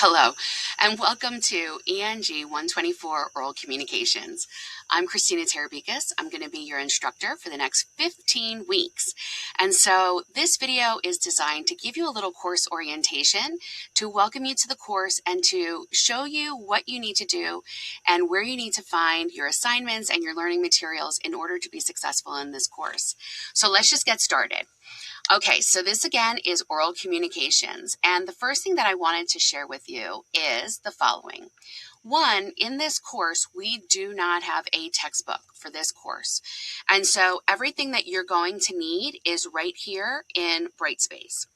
Hello, and welcome to ENG 124 Oral Communications. I'm Christina Terabicas. I'm going to be your instructor for the next 15 weeks. And so this video is designed to give you a little course orientation, to welcome you to the course, and to show you what you need to do and where you need to find your assignments and your learning materials in order to be successful in this course. So let's just get started. Okay, so this again is oral communications, and the first thing that I wanted to share with you is the following. One, in this course, we do not have a textbook for this course, and so everything that you're going to need is right here in Brightspace.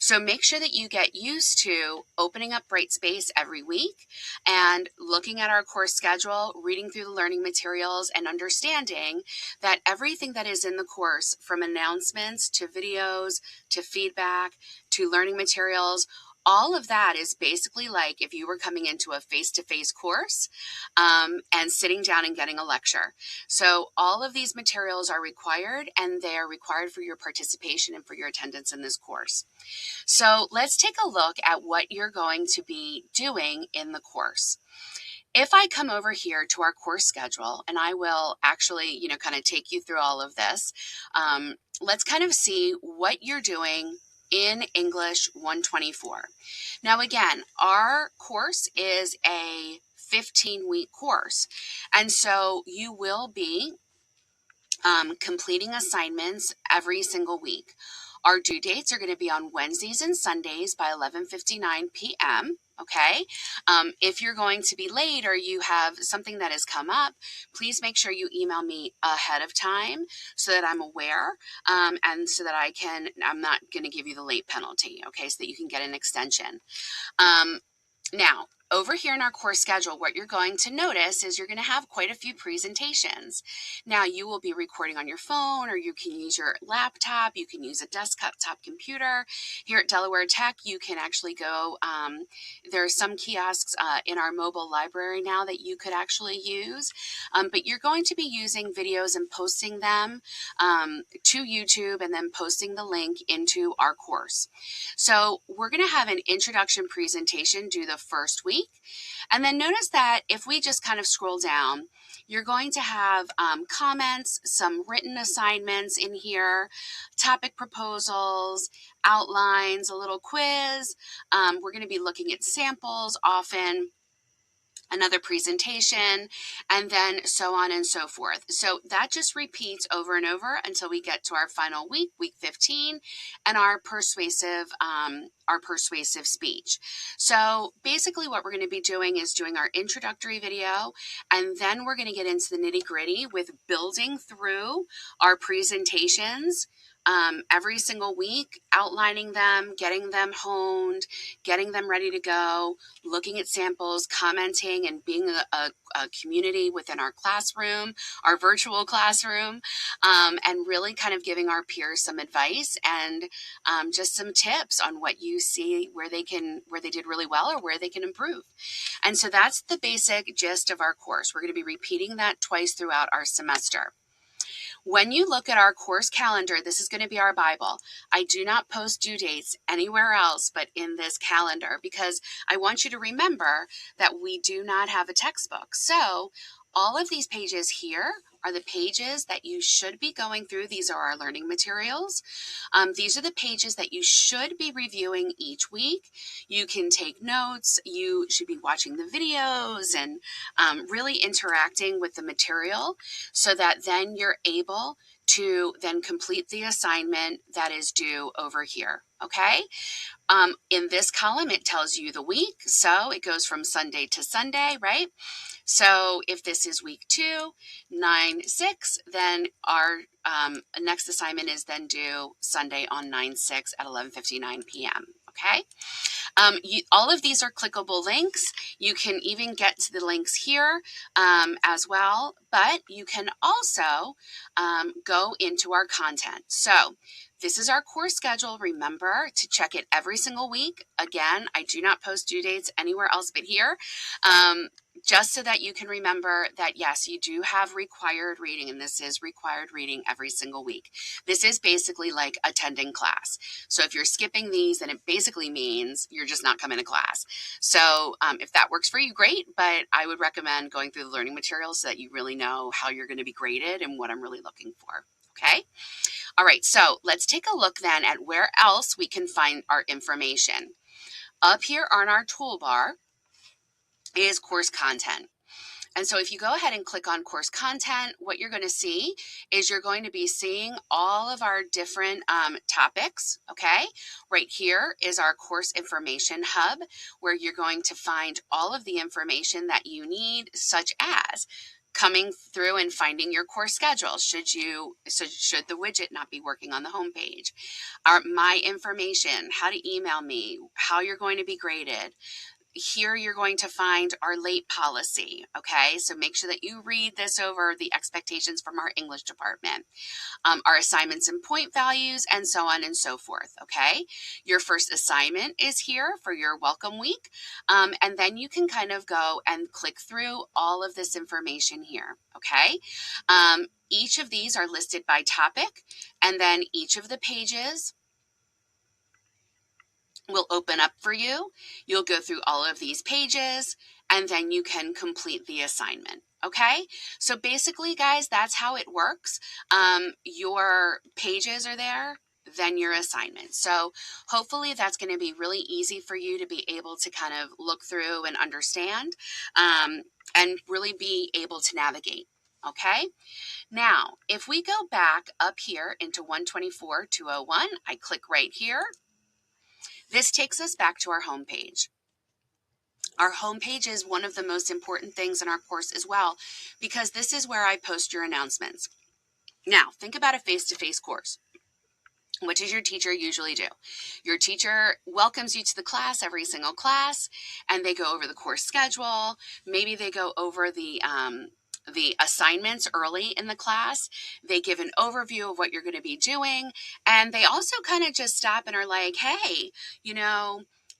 So make sure that you get used to opening up Brightspace every week and looking at our course schedule, reading through the learning materials, and understanding that everything that is in the course, from announcements to videos to feedback to learning materials, all of that is basically like if you were coming into a face-to-face course and sitting down and getting a lecture. So all of these materials are required, and they are required for your participation and for your attendance in this course. So let's take a look at what you're going to be doing in the course. If I come over here to our course schedule, and I will actually, kind of take you through all of this, let's kind of see what you're doing in English 124. Now again, our course is a 15-week course, and so you will be completing assignments every single week. Our due dates are going to be on Wednesdays and Sundays by 11:59 p.m. Okay. If you're going to be late or you have something that has come up, please make sure you email me ahead of time so that I'm aware and so that I'm not going to give you the late penalty. Okay. So that you can get an extension. Now, over here in our course schedule, what you're going to notice is you're going to have quite a few presentations. Now, you will be recording on your phone, or you can use your laptop, you can use a desktop computer. Here at Delaware Tech, you can actually go, there are some kiosks in our mobile library now that you could actually use, but you're going to be using videos and posting them to YouTube and then posting the link into our course. So we're going to have an introduction presentation due the first week. And then notice that if we just kind of scroll down, you're going to have comments, some written assignments in here, topic proposals, outlines, a little quiz. We're going to be looking at samples often, another presentation, and then so on and so forth. So that just repeats over and over until we get to our final week, week 15, and our persuasive speech. So basically what we're going to be doing is doing our introductory video, and then we're going to get into the nitty-gritty with building through our presentations every single week, outlining them, getting them honed, getting them ready to go, looking at samples, commenting, and being a community within our classroom, our virtual classroom, and really kind of giving our peers some advice and just some tips on what you see where they did really well or where they can improve. And so that's the basic gist of our course. We're going to be repeating that twice throughout our semester. When you look at our course calendar, this is going to be our Bible. I do not post due dates anywhere else but in this calendar because I want you to remember that we do not have a textbook. So all of these pages here are the pages that you should be going through. These are our learning materials. These are the pages that you should be reviewing each week. You can take notes. You should be watching the videos and really interacting with the material so that then you're able to then complete the assignment that is due over here. Okay. In this column, it tells you the week. So it goes from Sunday to Sunday, right? So if this is week 2, 9/6, then our next assignment is then due Sunday on 9/6 at 11:59 p.m. Okay. All of these are clickable links. You can even get to the links here as well, but you can also go into our content. So this is our course schedule. Remember to check it every single week. Again, I do not post due dates anywhere else but here. Just so that you can remember that, yes, you do have required reading, and this is required reading every single week. This is basically like attending class. So if you're skipping these, then it basically means you're just not coming to class. So if that works for you, great, but I would recommend going through the learning materials so that you really know how you're going to be graded and what I'm really looking for, okay? All right, so let's take a look then at where else we can find our information. Up here on our toolbar is course content. And so if you go ahead and click on course content, what you're going to see is you're going to be seeing all of our different topics, okay? Right here is our course information hub, where you're going to find all of the information that you need, such as coming through and finding your course schedule. Should the widget not be working on the home page? My information, how to email me, how you're going to be graded. Here you're going to find our late policy, okay? So make sure that you read this over, the expectations from our English department, our assignments and point values, and so on and so forth, okay? Your first assignment is here for your welcome week, and then you can kind of go and click through all of this information here, okay? Each of these are listed by topic, and then each of the pages will open up for you. You'll go through all of these pages, and then you can complete the assignment. Okay, so basically, guys, that's how it works. Your pages are there, then your assignment. So hopefully that's going to be really easy for you to be able to kind of look through and understand, and really be able to navigate. Okay, now if we go back up here into 124-201, I click right here. This takes us back to our home page. Our home page is one of the most important things in our course as well, because this is where I post your announcements. Now, think about a face-to-face course. What does your teacher usually do? Your teacher welcomes you to the class, every single class, and they go over the course schedule. Maybe they go over the assignments early in the class. They give an overview of what you're going to be doing. And they also kind of just stop and are like, hey,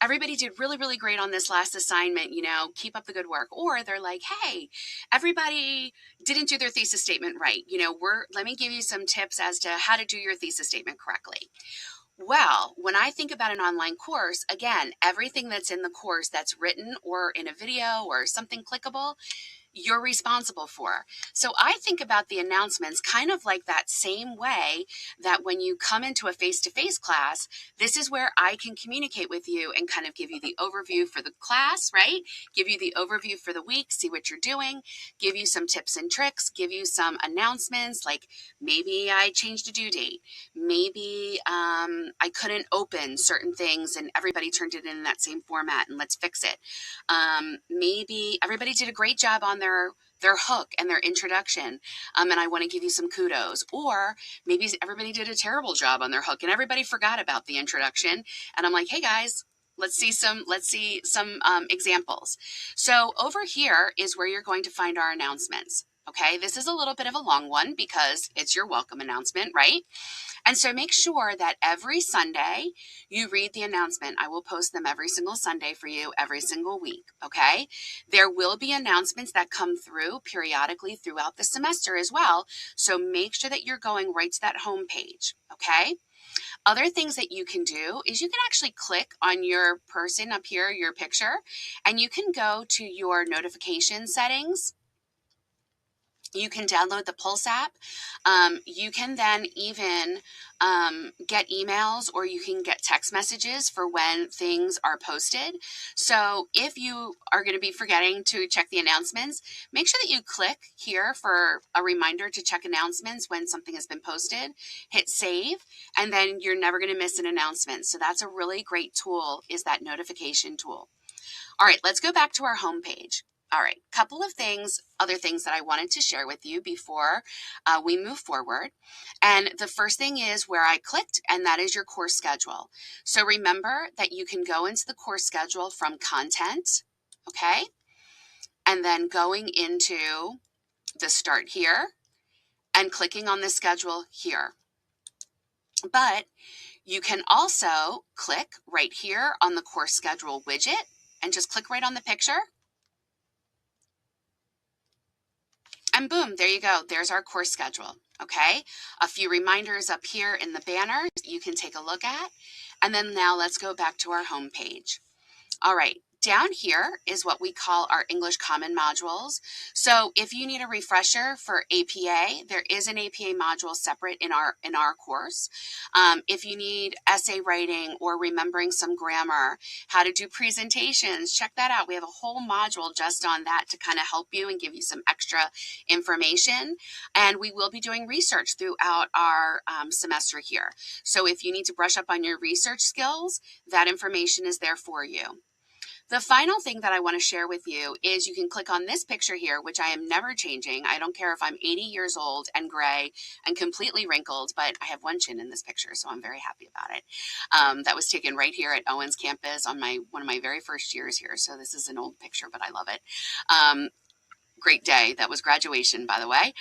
everybody did really, really great on this last assignment, keep up the good work. Or they're like, hey, everybody didn't do their thesis statement right. Let me give you some tips as to how to do your thesis statement correctly. Well, when I think about an online course, again, everything that's in the course that's written or in a video or something clickable, you're responsible for. So I think about the announcements kind of like that same way that when you come into a face-to-face class, this is where I can communicate with you and kind of give you the overview for the class, right? Give you the overview for the week, see what you're doing, give you some tips and tricks, give you some announcements, like maybe I changed a due date, maybe I couldn't open certain things and everybody turned it in that same format and let's fix it. Maybe everybody did a great job on their hook and their introduction, and I want to give you some kudos. Or maybe everybody did a terrible job on their hook and everybody forgot about the introduction, and I'm like, hey guys, let's see some examples. So over here is where you're going to find our announcements. Okay, this is a little bit of a long one because it's your welcome announcement, right? And so make sure that every Sunday you read the announcement. I will post them every single Sunday for you every single week, okay? There will be announcements that come through periodically throughout the semester as well, so make sure that you're going right to that home page, okay? Other things that you can do is you can actually click on your person up here, your picture, and you can go to your notification settings. You can download the Pulse app. You can then even get emails, or you can get text messages for when things are posted. So if you are going to be forgetting to check the announcements, make sure that you click here for a reminder to check announcements when something has been posted. Hit save, and then you're never going to miss an announcement. So that's a really great tool, is that notification tool. All right, let's go back to our home page. All right, couple of other things that I wanted to share with you before we move forward. And the first thing is where I clicked, and that is your course schedule. So remember that you can go into the course schedule from content, okay? And then going into the start here and clicking on the schedule here. But you can also click right here on the course schedule widget and just click right on the picture. And boom, there you go. There's our course schedule. Okay. A few reminders up here in the banner you can take a look at. And then now let's go back to our home page. All right, down here is what we call our English Common modules. So if you need a refresher for APA, there is an APA module separate in our course. If you need essay writing or remembering some grammar, how to do presentations, check that out. We have a whole module just on that to kind of help you and give you some extra information. And we will be doing research throughout our semester here. So if you need to brush up on your research skills, that information is there for you. The final thing that I want to share with you is you can click on this picture here, which I am never changing. I don't care if I'm 80 years old and gray and completely wrinkled, but I have one chin in this picture, so I'm very happy about it. That was taken right here at Owens campus on one of my very first years here, so this is an old picture, but I love it. Great day. That was graduation, by the way.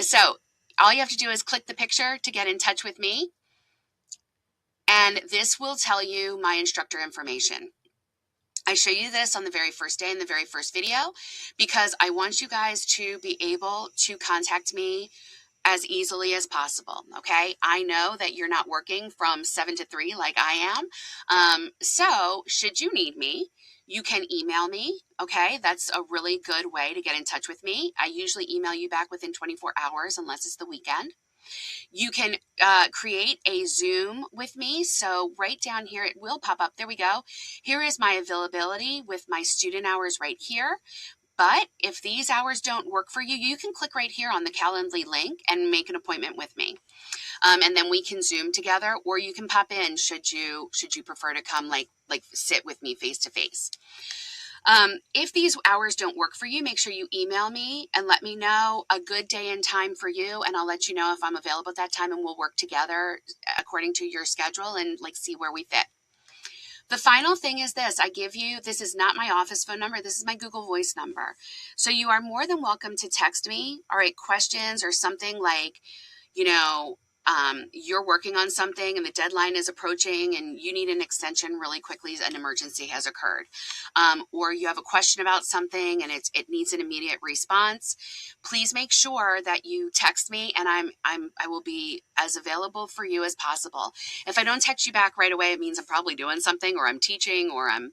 So all you have to do is click the picture to get in touch with me, and this will tell you my instructor information. I show you this on the very first day in the very first video because I want you guys to be able to contact me as easily as possible, okay? I know that you're not working from 7 to 3 like I am. So should you need me, you can email me, okay? That's a really good way to get in touch with me. I usually email you back within 24 hours unless it's the weekend. You can create a Zoom with me. So right down here, it will pop up. There we go. Here is my availability with my student hours right here. But if these hours don't work for you, you can click right here on the Calendly link and make an appointment with me. And then we can Zoom together, or you can pop in should you prefer to come like sit with me face to face. If these hours don't work for you, make sure you email me and let me know a good day and time for you, and I'll let you know if I'm available at that time, and we'll work together according to your schedule and see where we fit. The final thing is this. I give you, this is not my office phone number. This is my Google Voice number. So you are more than welcome to text me, all right, questions or something like, you're working on something and the deadline is approaching and you need an extension really quickly, an emergency has occurred. Or you have a question about something and it needs an immediate response. Please make sure that you text me, and I will be as available for you as possible. If I don't text you back right away, it means I'm probably doing something, or I'm teaching, or I'm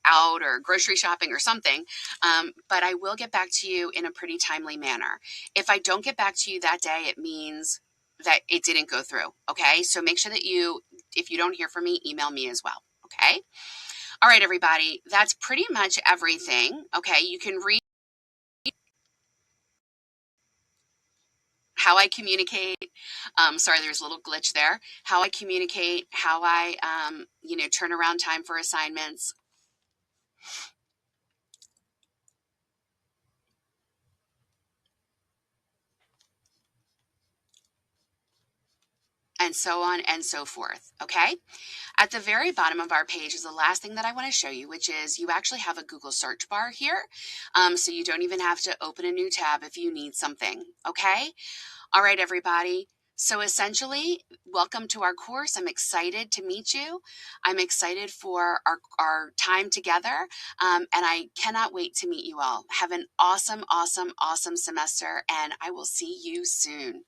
out or grocery shopping or something. But I will get back to you in a pretty timely manner. If I don't get back to you that day, it means that it didn't go through. Okay. So make sure that if you don't hear from me, email me as well. Okay. All right, everybody. That's pretty much everything. Okay. You can read how I communicate. Sorry, there's a little glitch there. How I communicate, how I, turn around time for assignments. And so on and so forth. Okay. At the very bottom of our page is the last thing that I want to show you, which is you actually have a Google search bar here. So you don't even have to open a new tab if you need something. Okay. All right, everybody. So essentially, welcome to our course. I'm excited to meet you. I'm excited for our time together. And I cannot wait to meet you all. Have an awesome, awesome, awesome semester, and I will see you soon.